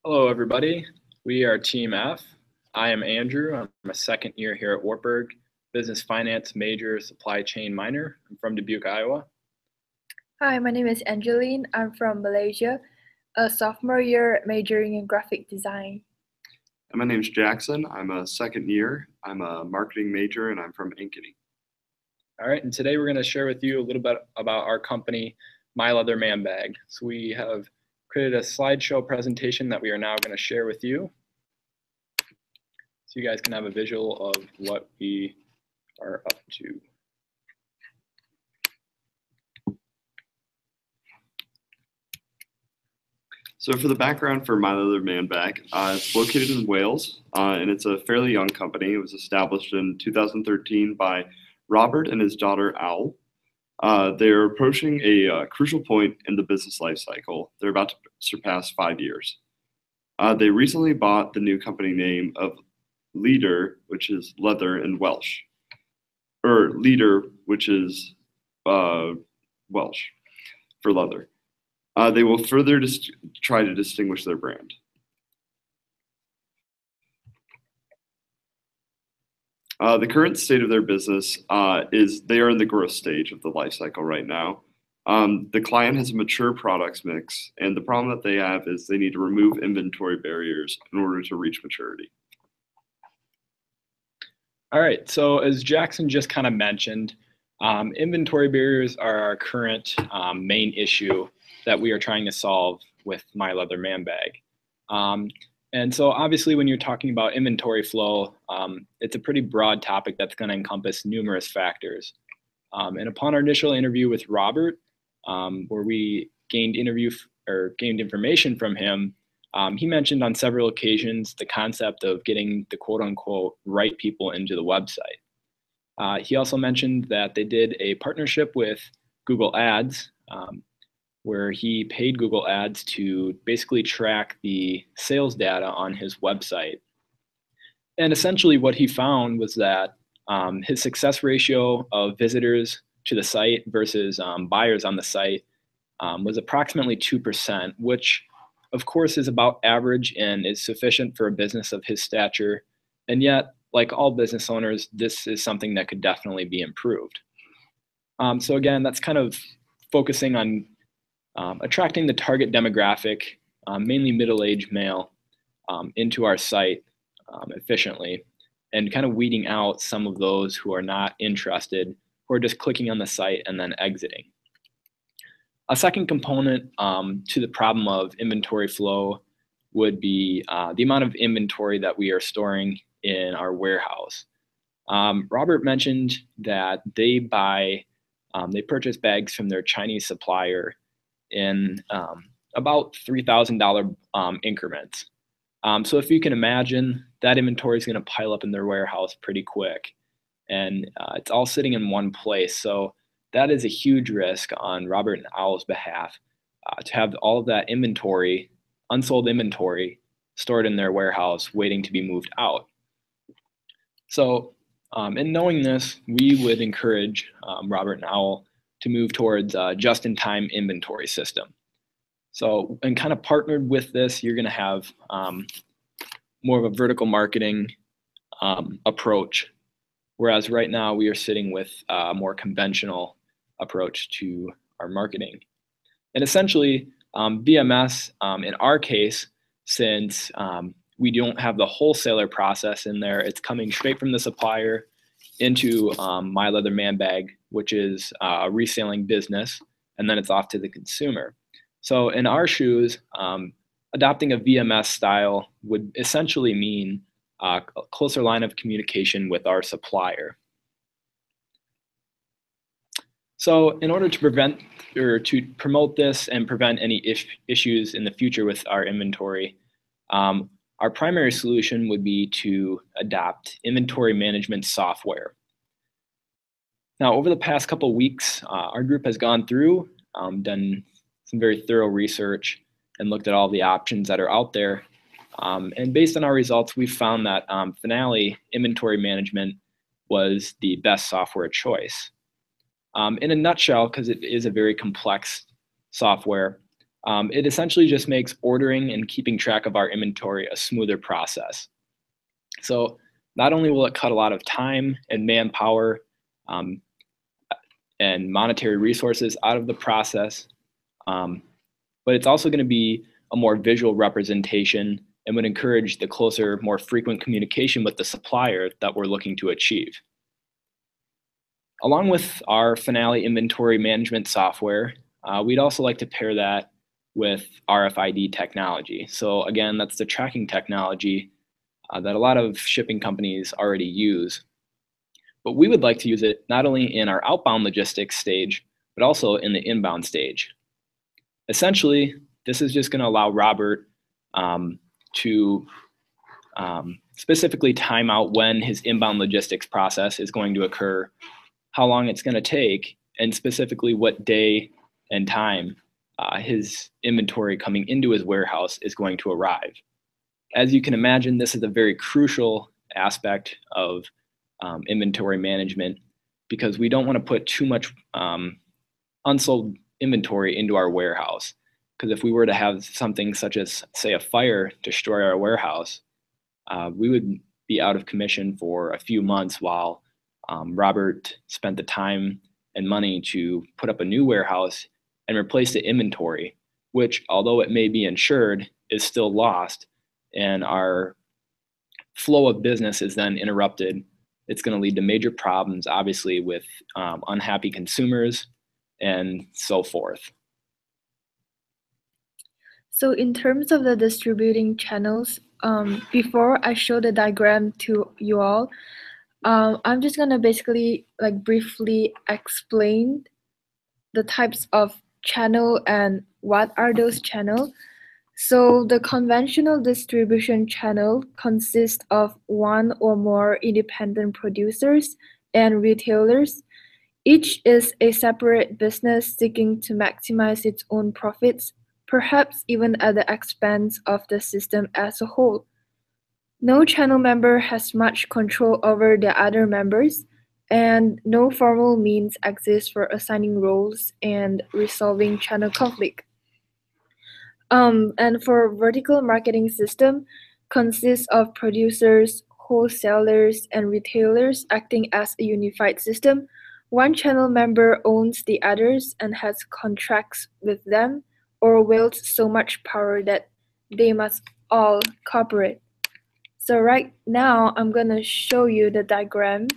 Hello, everybody. We are Team F. I am Andrew. I'm a second year here at Wartburg, business finance major, supply chain minor. I'm from Dubuque, Iowa. Hi, my name is Angeline. I'm from Malaysia, a sophomore year majoring in graphic design. And my name's Jackson. I'm a second year. I'm a marketing major and I'm from Ankeny. All right, and today we're going to share with you a little bit about our company, My Leather Manbag. So we have created a slideshow presentation that we are now going to share with you, so you guys can have a visual of what we are up to. So for the background for My Leather Manbag, it's located in Wales, and it's a fairly young company. It was established in 2013 by Robert and his daughter Al. They're approaching a crucial point in the business life cycle. They're about to surpass 5 years. They recently bought the new company name of Leader, which is leather in Welsh, or Leader, which is Welsh for leather. They will further try to distinguish their brand. The current state of their business is they are in the growth stage of the life cycle right now. The client has a mature products mix, and the problem that they have is they need to remove inventory barriers in order to reach maturity. All right, so as Jackson just kind of mentioned, inventory barriers are our current main issue that we are trying to solve with My Leather Manbag. And so obviously when you're talking about inventory flow, it's a pretty broad topic that's going to encompass numerous factors. And upon our initial interview with Robert, where we gained information from him, he mentioned on several occasions the concept of getting the quote unquote right people into the website. He also mentioned that they did a partnership with Google Ads, where he paid Google Ads to basically track the sales data on his website. And essentially what he found was that his success ratio of visitors to the site versus buyers on the site was approximately 2%, which of course is about average and is sufficient for a business of his stature. And yet, like all business owners, this is something that could definitely be improved. So again, that's kind of focusing on attracting the target demographic, mainly middle-aged male, into our site efficiently, and kind of weeding out some of those who are not interested, who are just clicking on the site and then exiting. A second component to the problem of inventory flow would be the amount of inventory that we are storing in our warehouse. Robert mentioned that they purchase bags from their Chinese supplier in about $3,000 increments. So if you can imagine, that inventory is going to pile up in their warehouse pretty quick, and it's all sitting in one place. So that is a huge risk on Robert and Owl's behalf, to have all of that inventory, unsold inventory, stored in their warehouse waiting to be moved out. So in knowing this, we would encourage Robert and Owl to move towards a just-in-time inventory system. So, and kind of partnered with this, you're going to have more of a vertical marketing approach, whereas right now we are sitting with a more conventional approach to our marketing. And essentially, VMS, in our case, since we don't have the wholesaler process in there, it's coming straight from the supplier into My Leather Manbag, which is a reselling business, and then it's off to the consumer. So in our shoes, adopting a VMS style would essentially mean a closer line of communication with our supplier. So in order to prevent or to promote this and prevent any issues in the future with our inventory, our primary solution would be to adopt inventory management software. Now, over the past couple of weeks, our group has gone through, done some very thorough research, and looked at all the options that are out there. And based on our results, we found that Finale Inventory Management was the best software choice. In a nutshell, because it is a very complex software, It essentially just makes ordering and keeping track of our inventory a smoother process. So not only will it cut a lot of time and manpower and monetary resources out of the process, but it's also going to be a more visual representation and would encourage the closer, more frequent communication with the supplier that we're looking to achieve. Along with our Finale inventory management software, we'd also like to pair that with RFID technology. So again, that's the tracking technology that a lot of shipping companies already use. But we would like to use it not only in our outbound logistics stage, but also in the inbound stage. Essentially, this is just going to allow Robert to specifically time out when his inbound logistics process is going to occur, how long it's going to take, and specifically what day and time his inventory coming into his warehouse is going to arrive. As you can imagine, this is a very crucial aspect of inventory management because we don't want to put too much unsold inventory into our warehouse. Because if we were to have something such as, say, a fire destroy our warehouse, we would be out of commission for a few months while Robert spent the time and money to put up a new warehouse and replace the inventory, which, although it may be insured, is still lost, and our flow of business is then interrupted. It's going to lead to major problems, obviously, with unhappy consumers and so forth. So in terms of the distributing channels, before I show the diagram to you all, I'm just gonna basically briefly explain the types of channel and what are those channels. So the conventional distribution channel consists of one or more independent producers and retailers. Each is a separate business seeking to maximize its own profits, perhaps even at the expense of the system as a whole. No channel member has much control over the other members, and no formal means exist for assigning roles and resolving channel conflict. And for vertical marketing system, consists of producers, wholesalers, and retailers acting as a unified system. One channel member owns the others and has contracts with them, or wields so much power that they must all cooperate. So right now, I'm going to show you the diagram.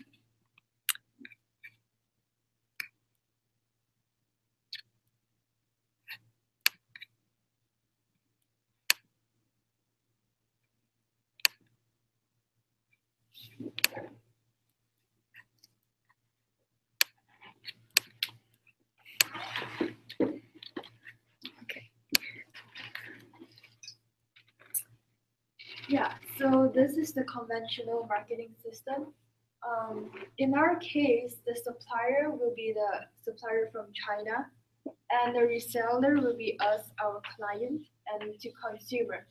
Yeah, so this is the conventional marketing system. In our case, the supplier will be the supplier from China, and the reseller will be us, our client, and to consumer.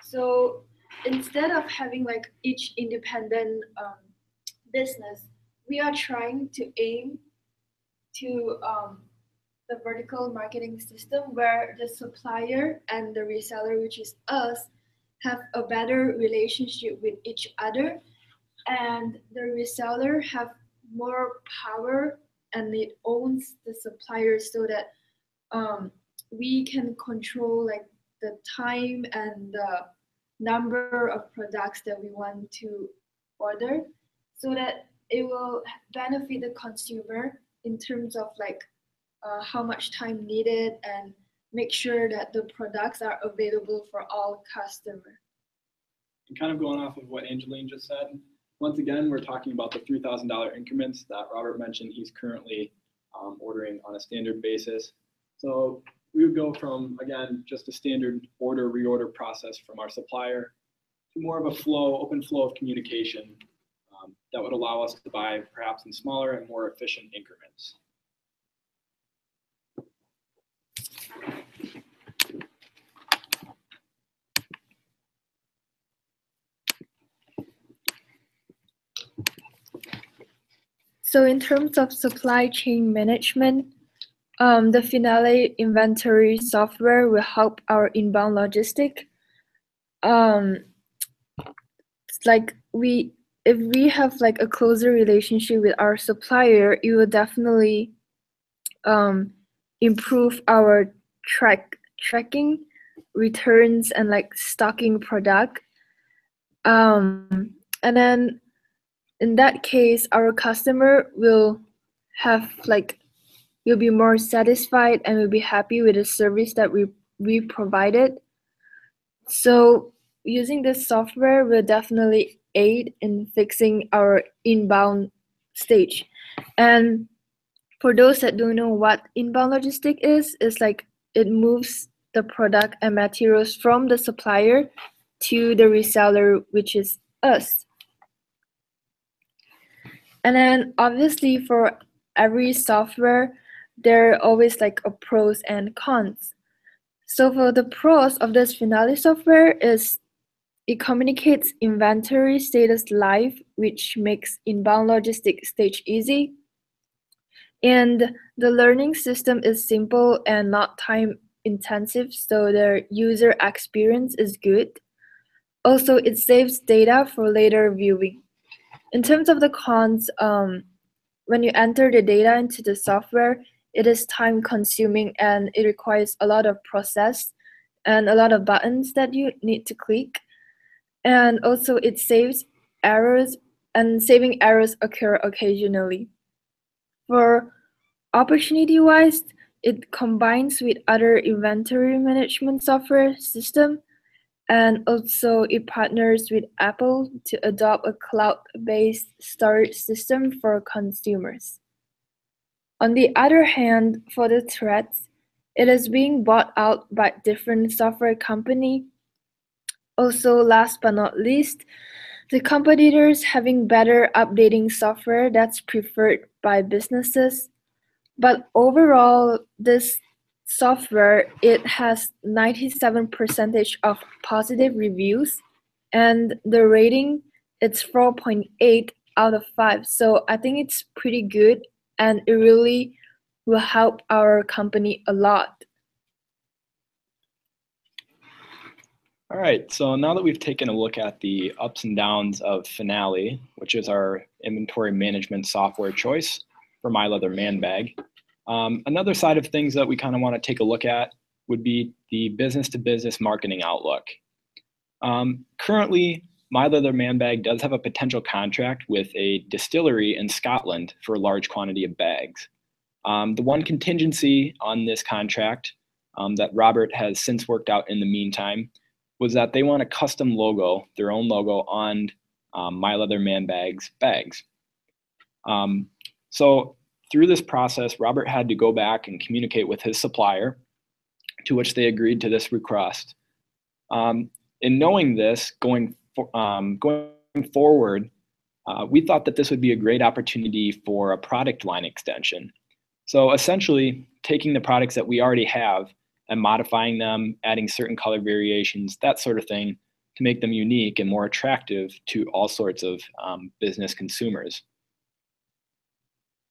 So instead of having each independent business, we are trying to aim to the vertical marketing system where the supplier and the reseller, which is us, have a better relationship with each other, and the reseller have more power and it owns the supplier so that we can control the time and the number of products that we want to order so that it will benefit the consumer in terms of how much time needed and make sure that the products are available for all customers. And kind of going off of what Angeline just said, once again, we're talking about the $3,000 increments that Robert mentioned he's currently ordering on a standard basis. So we would go from, again, just a standard order, reorder process from our supplier to more of a flow, open flow of communication that would allow us to buy perhaps in smaller and more efficient increments. So in terms of supply chain management, The Finale inventory software will help our inbound logistic. Um, it's like if we have like a closer relationship with our supplier, it will definitely improve our tracking, returns, and like stocking product. And then in that case, our customer will have like will be more satisfied and will be happy with the service that we provided. So using this software will definitely aid in fixing our inbound stage. And for those that don't know what inbound logistic is, it's like it moves the product and materials from the supplier to the reseller, which is us. And then obviously for every software, there are always like a pros and cons. So for the pros of this Finale software is it communicates inventory status live, which makes inbound logistics stage easy. And the learning system is simple and not time intensive, so the user experience is good. Also, it saves data for later viewing. In terms of the cons, when you enter the data into the software, it is time consuming and it requires a lot of process and a lot of buttons that you need to click. And also it saves errors, and saving errors occur occasionally. For opportunity-wise, it combines with other inventory management software system, and also it partners with Apple to adopt a cloud-based storage system for consumers. On the other hand, for the threats, it is being bought out by different software company. Also, last but not least, the competitors having better updating software that's preferred by businesses. But overall, this software, it has 97% of positive reviews, and the rating, it's 4.8 out of 5. So I think it's pretty good, and it really will help our company a lot. All right, so now that we've taken a look at the ups and downs of Finale, which is our inventory management software choice for My Leather Manbag, another side of things that we kind of want to take a look at would be the business-to-business marketing outlook. Currently, My Leather Manbag does have a potential contract with a distillery in Scotland for a large quantity of bags. The one contingency on this contract that Robert has since worked out in the meantime was that they want a custom logo, their own logo on My Leather Manbag's bags. So through this process, Robert had to go back and communicate with his supplier, to which they agreed to this request. In knowing this, going forward, we thought that this would be a great opportunity for a product line extension. So essentially, taking the products that we already have and modifying them, adding certain color variations, that sort of thing, to make them unique and more attractive to all sorts of business consumers.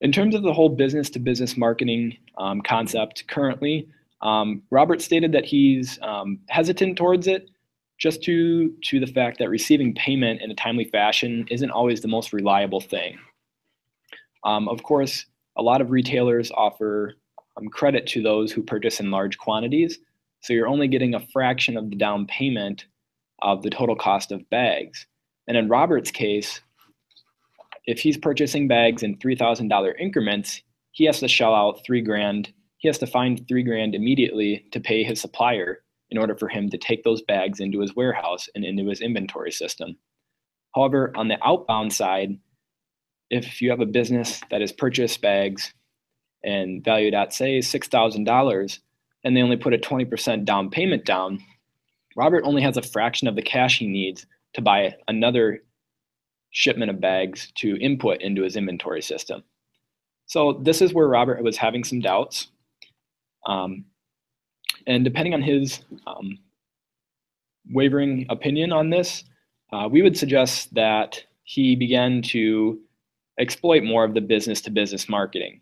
In terms of the whole business-to-business marketing concept currently, Robert stated that he's hesitant towards it just to the fact that receiving payment in a timely fashion isn't always the most reliable thing. Of course, a lot of retailers offer credit to those who purchase in large quantities, so you're only getting a fraction of the down payment of the total cost of bags. And in Robert's case, if he's purchasing bags in $3,000 increments, he has to shell out $3,000. He has to find $3,000 immediately to pay his supplier in order for him to take those bags into his warehouse and into his inventory system. However, on the outbound side, if you have a business that has purchased bags and valued at, say, $6,000, and they only put a 20% down payment down, Robert only has a fraction of the cash he needs to buy another shipment of bags to input into his inventory system. So this is where Robert was having some doubts. And depending on his wavering opinion on this, we would suggest that he began to exploit more of the business-to-business marketing.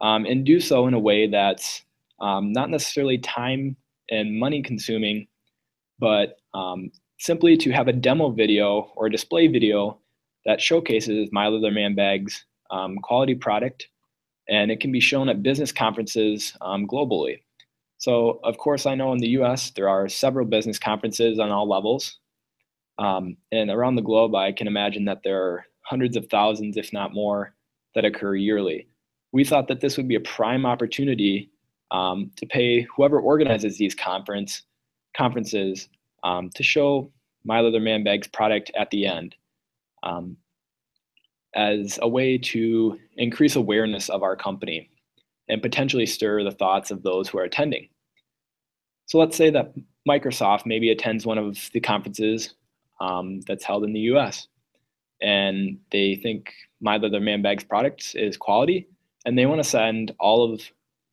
and do so in a way that's not necessarily time and money consuming, but simply to have a demo video or display video that showcases My Leather Manbag's quality product, and it can be shown at business conferences globally. So, of course, I know in the US there are several business conferences on all levels. And around the globe, I can imagine that there are hundreds of thousands, if not more, that occur yearly. We thought that this would be a prime opportunity to pay whoever organizes these conferences to show My Leather Manbag's product at the end as a way to increase awareness of our company and potentially stir the thoughts of those who are attending. So let's say that Microsoft maybe attends one of the conferences that's held in the US, and they think My Leather Manbag's product is quality, and they want to send all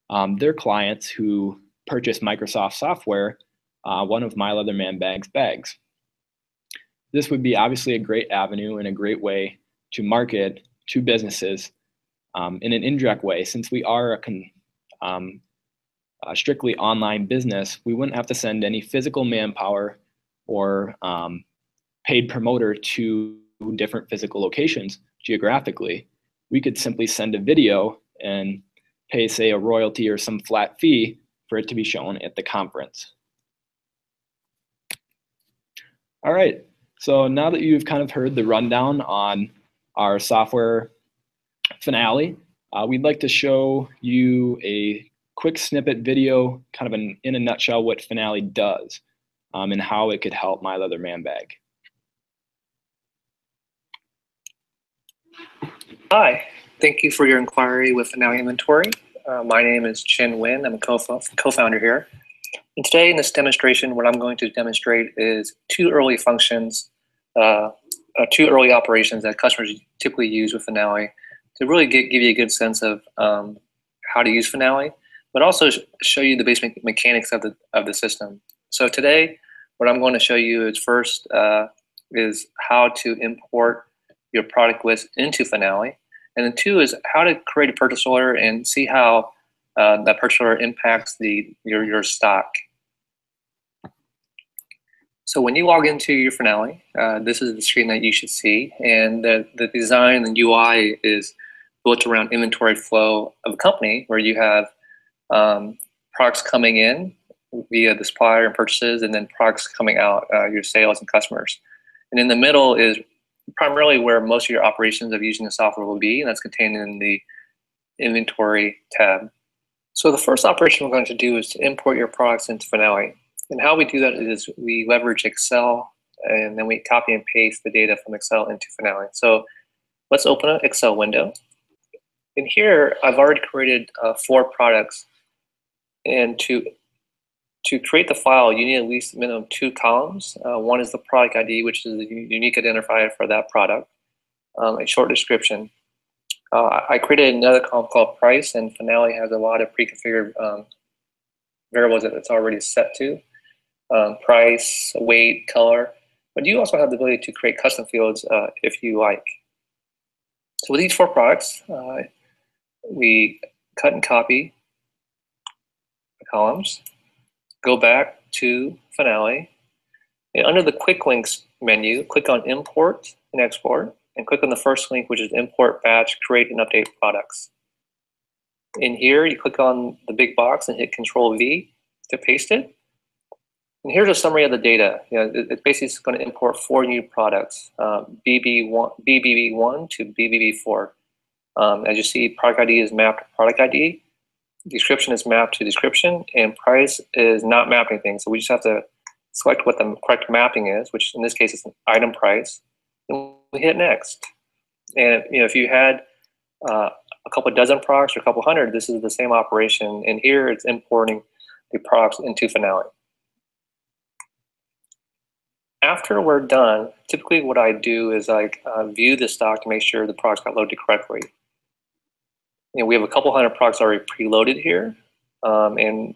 of their clients who purchase Microsoft software one of My Leather Manbag's bags. This would be obviously a great avenue and a great way to market to businesses in an indirect way. Since we are a strictly online business, we wouldn't have to send any physical manpower or paid promoter to different physical locations geographically. We could simply send a video and pay, say, a royalty or some flat fee for it to be shown at the conference. All right, so now that you've kind of heard the rundown on our software finale, we'd like to show you a quick snippet video, kind of in a nutshell, what Finale does and how it could help My Leather Manbag. Hi, thank you for your inquiry with Finale Inventory. My name is Chin Win. I'm a co-founder here. And today in this demonstration, what I'm going to demonstrate is two early functions, two early operations that customers typically use with Finale to really give you a good sense of how to use Finale, but also show you the basic mechanics of the system. So today, what I'm going to show you is first is how to import your product list into Finale, and then two is how to create a purchase order and see how that purchase order impacts your stock. So when you log into your Finale, this is the screen that you should see, and the design and UI is built around inventory flow of a company where you have products coming in via the supplier and purchases, and then products coming out, your sales and customers. And in the middle is primarily where most of your operations of using the software will be, and that's contained in the inventory tab. So the first operation we're going to do is to import your products into Finale. And how we do that is we leverage Excel, and then we copy and paste the data from Excel into Finale. So let's open an Excel window. In here, I've already created 4 products. And to create the file, you need at least minimum 2 columns. One is the product ID, which is the unique identifier for that product, a short description. I created another column called price, and Finale has a lot of pre-configured variables that it's already set to. Price, weight, color, but you also have the ability to create custom fields if you like. So with these 4 products, we cut and copy the columns, go back to Finale, and under the quick links menu, click on import and export, and click on the first link, which is import batch, create and update products. In here, you click on the big box and hit Control V to paste it. And here's a summary of the data. It basically is going to import 4 new products, BBB1 to BBB4. As you see, product ID is mapped to product ID, description is mapped to description, and price is not mapped anything. So we just have to select what the correct mapping is, which in this case is an item price, and we hit next. And if you had a couple dozen products or a couple hundred, this is the same operation. And here it's importing the products into Finale. After we're done, typically what I do is I view the stock to make sure the products got loaded correctly. We have a couple hundred products already preloaded here, and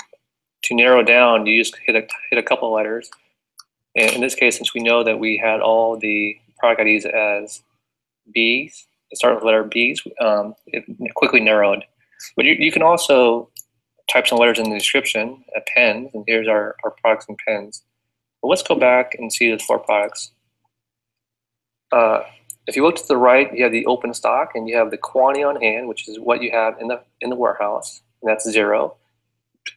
to narrow down, you just hit a couple of letters. And in this case, since we know that we had all the product IDs as B's, start with letter B's, it quickly narrowed. But you can also type some letters in the description, pens, and here's our products and pens. But let's go back and see the 4 products. If you look to the right, you have the open stock, and you have the quantity on hand, which is what you have in the warehouse, and that's 0.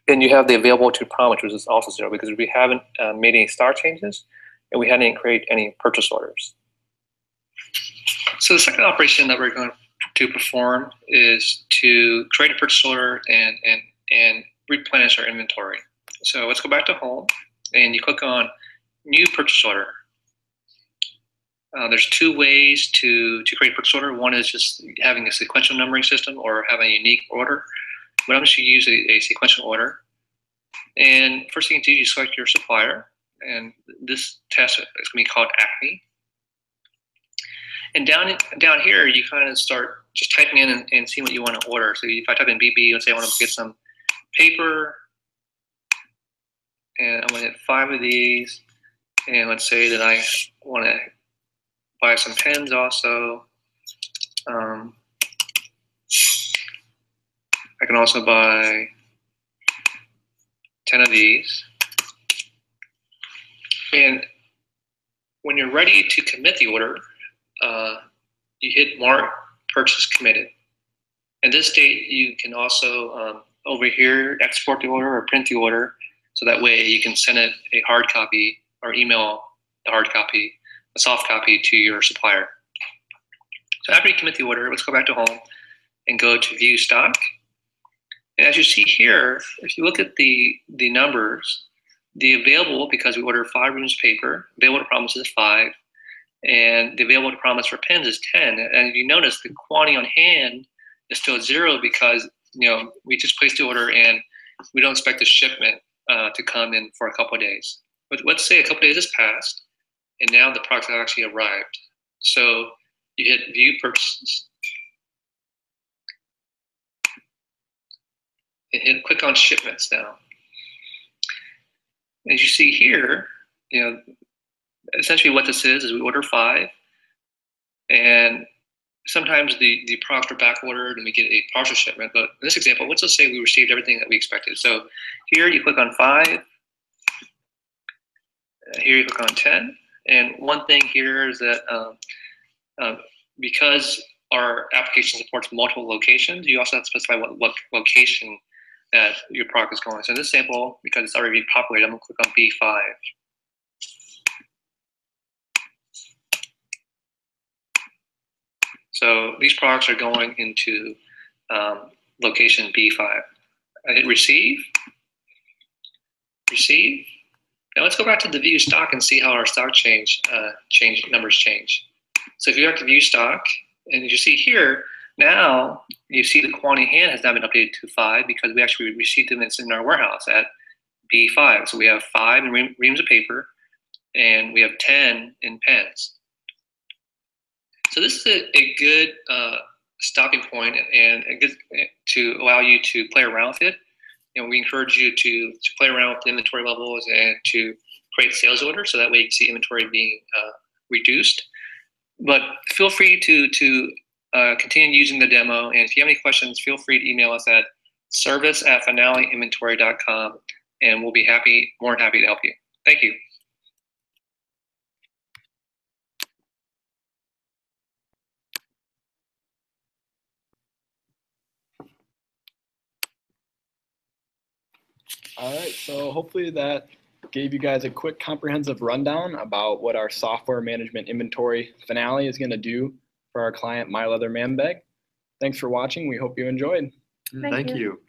And you have the available to promise, which is also 0, because we haven't made any stock changes, and we hadn't created any purchase orders. So the second operation that we're going to perform is to create a purchase order and replenish our inventory. So let's go back to home, and you click on new purchase order. There's 2 ways to create a purchase order. One is just having a sequential numbering system or having a unique order. But I'm just going to use a sequential order. And first thing you do, you select your supplier. And this test is going to be called Acme. And down here, you kind of start just typing in and seeing what you want to order. So if I type in BB, let's say I want to get some paper. And I'm going to hit 5 of these. And let's say that I want to buy some pens also. I can also buy 10 of these. And when you're ready to commit the order, you hit Mark Purchase Committed. At this state, you can also, over here, export the order or print the order, so that way you can send it a hard copy or email the hard copy, a soft copy, to your supplier. So after you commit the order, let's go back to home and go to View Stock. And as you see here, if you look at the numbers, the available, because we ordered 5 reams of paper, available to promise is 5, and the available to promise for pens is 10. And if you notice, the quantity on hand is still 0 because we just placed the order and we don't expect the shipment to come in for a couple of days. But let's say a couple of days has passed, and now the products have actually arrived. So you hit View Purchases, and click on Shipments now. As you see here, essentially what this is we order 5, and sometimes the products are back ordered and we get a partial shipment. But in this example, let's just say we received everything that we expected. So here you click on 5, here you click on 10. And one thing here is that because our application supports multiple locations, you also have to specify what location that your product is going. So in this sample, because it's already populated, I'm going to click on B5. So these products are going into location B5. I hit Receive. Receive. Now let's go back to the View Stock and see how our stock numbers change. So if you go to View Stock, and you see here, now you see the quantity hand has now been updated to 5 because we actually received them. It's in our warehouse at B5. So we have 5 in reams of paper, and we have 10 in pens. So this is a good stopping point and a good to allow you to play around with it. We encourage you to play around with the inventory levels and to create sales orders, so that way you can see inventory being reduced. But feel free to continue using the demo, and if you have any questions, feel free to email us at service@finaleinventory.com, and we'll be more than happy to help you. Thank you. All right, so hopefully that gave you guys a quick comprehensive rundown about what our software management inventory Finale is going to do for our client, My Leather Manbag. Thanks for watching. We hope you enjoyed. Thank you.